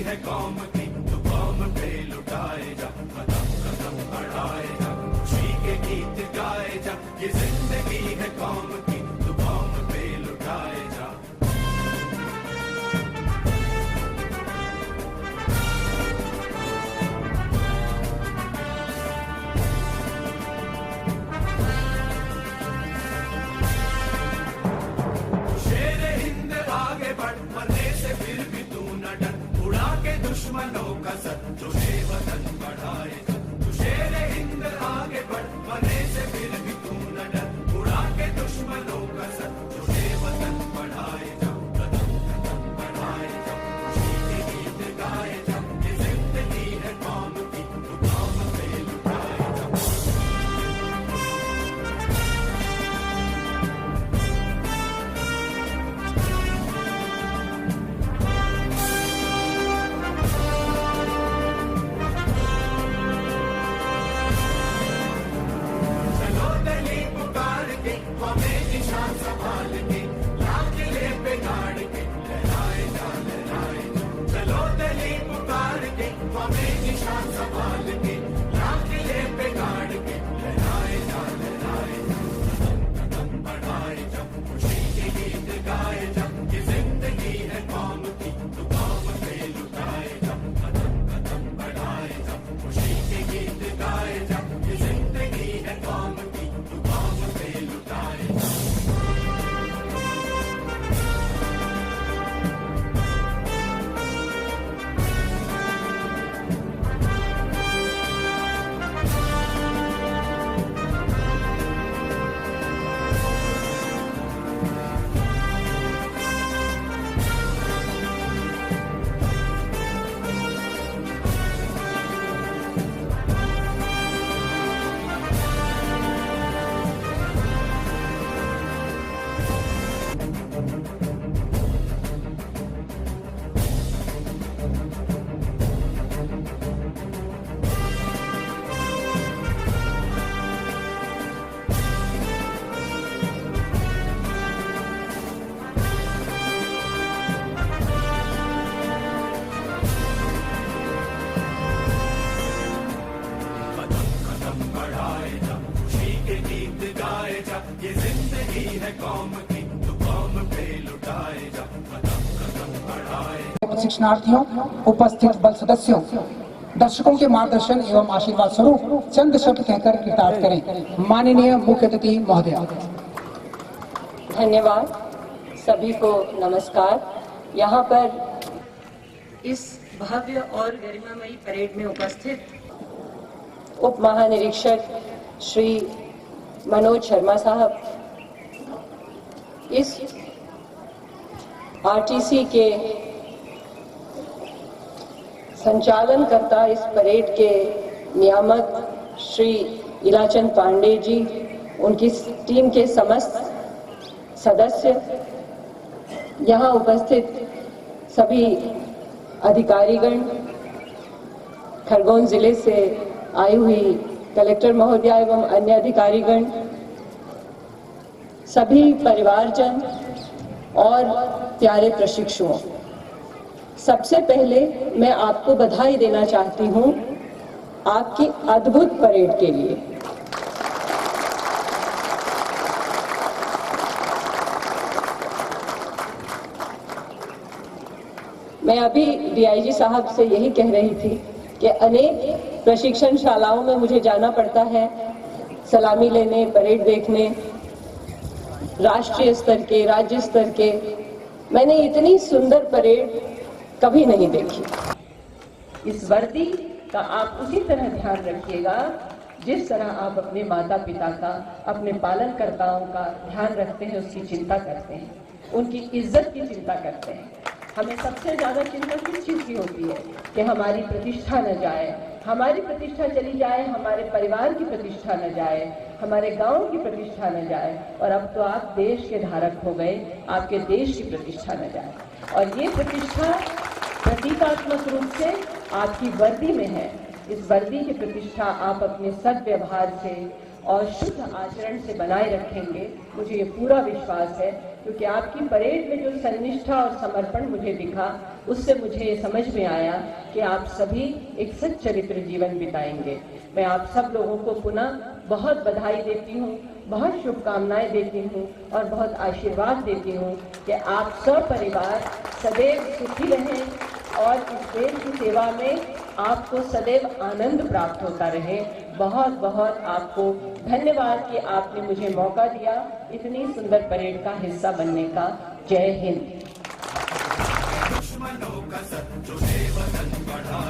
है कौम की, तू कौम पे लुटाए जा, कदम कदम बढ़ाए जा, खुशी के गीत गाए जा, ये जिंदगी है कौम की, तू कौम पे लुटाए जा। शेर हिंद आगे बढ़, मरने से फिर भी तू न डर, उड़ा के दुश्मनों का सर, जो वतन बढ़ाए जा। तू शेर हिंद आगे बढ़, मरने से फिर भी तू न डर, उड़ा के दुश्मनों का सर, जो वतन बढ़ाए जा, कदम कदम बढ़ाए जा, खुशी के गीत गाए जा, ये जिंदगी है कौम की, तू कौम पे लुटाए जा। चलो दिली पुकार के, हमें निशान संभाल के, लाल किले पे गाड़ के, लहराए जा लहराए जा। चलो दिली पुकार के, हमें निशान संभाल के, लाल किले पे गाड़ के, लहराए जा लहराए जा। कदम कदम बढ़ाए जा, खुशी के गीत गाए जा, ये जिंदगी है कौम की, तू कौम पे लुटाए जा, कदम कदम बढ़ाए जा, खुशी के गीत गाए जा, ये जिंदगी है कौम की, तू कौम पे लुटाए जा। कदम कदम बढ़ाए जा, खुशी के गीत गाए जा, ये जिंदगी है कौम की, तू कौम पे लुटाए जा, कदम कदम बढ़ाए जा। प्रशिक्षणार्थियों, उपस्थित बल सदस्यों, दर्शकों के मार्गदर्शन एवं आशीर्वाद स्वरूप चंद शब्द कहकर कृतार्थ करें। माननीय मुख्य अतिथि महोदय। धन्यवाद। सभी को नमस्कार। यहाँ पर इस भव्य और गरिमामयी परेड में उपस्थित उप महानिरीक्षक श्री मनोज शर्मा साहब, इस आरटीसी के संचालनकर्ता, इस परेड के नियामक श्री इलाचंद पांडे जी, उनकी टीम के समस्त सदस्य, यहाँ उपस्थित सभी अधिकारीगण, खरगोन जिले से आई हुई कलेक्टर महोदया एवं अन्य अधिकारीगण, सभी परिवारजन और प्यारे प्रशिक्षुओं, सबसे पहले मैं आपको बधाई देना चाहती हूँ आपकी अद्भुत परेड के लिए। मैं अभी डीआईजी साहब से यही कह रही थी कि अनेक प्रशिक्षण शालाओं में मुझे जाना पड़ता है, सलामी लेने, परेड देखने, राष्ट्रीय स्तर के, राज्य स्तर के। मैंने इतनी सुंदर परेड कभी नहीं देखी। इस वर्दी का आप उसी तरह ध्यान रखिएगा जिस तरह आप अपने माता पिता का, अपने पालनकर्ताओं का ध्यान रखते हैं, उसकी चिंता करते हैं, उनकी इज्जत की चिंता करते हैं। हमें सबसे ज्यादा चिंता किस चीज की होती है कि हमारी प्रतिष्ठा न जाए, हमारी प्रतिष्ठा चली जाए, हमारे परिवार की प्रतिष्ठा न जाए, हमारे गांव की प्रतिष्ठा न जाए। और अब तो आप देश के धारक हो गए, आपके देश की प्रतिष्ठा न जाए। और ये प्रतिष्ठा प्रतीकात्मक रूप से आपकी वर्दी में है। इस वर्दी की प्रतिष्ठा आप अपने सद्व्यवहार से, और शुद्ध आचरण से बनाए रखेंगे, मुझे ये पूरा विश्वास है। क्योंकि आपकी परेड में जो सन्निष्ठा और समर्पण मुझे दिखा, उससे मुझे ये समझ में आया कि आप सभी एक सच्चरित्र जीवन बिताएंगे। मैं आप सब लोगों को पुनः बहुत बधाई देती हूँ, बहुत शुभकामनाएं देती हूँ और बहुत आशीर्वाद देती हूँ कि आप सब परिवार सदैव सुखी रहें और इस देश की सेवा में आपको सदैव आनंद प्राप्त होता रहे। बहुत बहुत आपको धन्यवाद कि आपने मुझे मौका दिया इतनी सुंदर परेड का हिस्सा बनने का। जय हिंद। दुश्मनों का शत्रु वतन बढ़ा